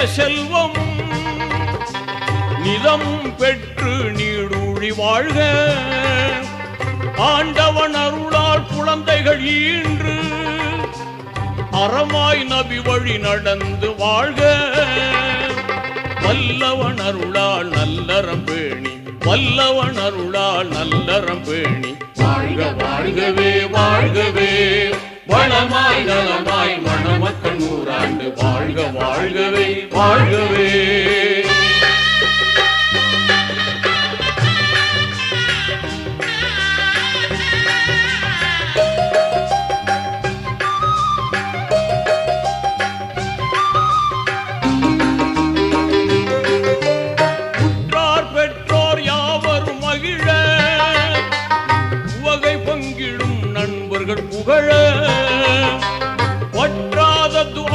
செல்வமும் நிலம் பெற்று நீடூழி வாழ்க. ஆண்டவன் அருளால் குழந்தைகள் ஈன்று அறமாய் நபி வழி நடந்து வாழ்க. வல்லவன் அருளால் நல்லறம் பேணி, வல்லவன் அருளால் நல்லறம் பேணி வாழ்க வாழ்கவே வாழ்கவே. வளமாய் நலமாய் மணமக்கள் நூறாண்டு வாழ்க வாழ்கவே வாழ்க.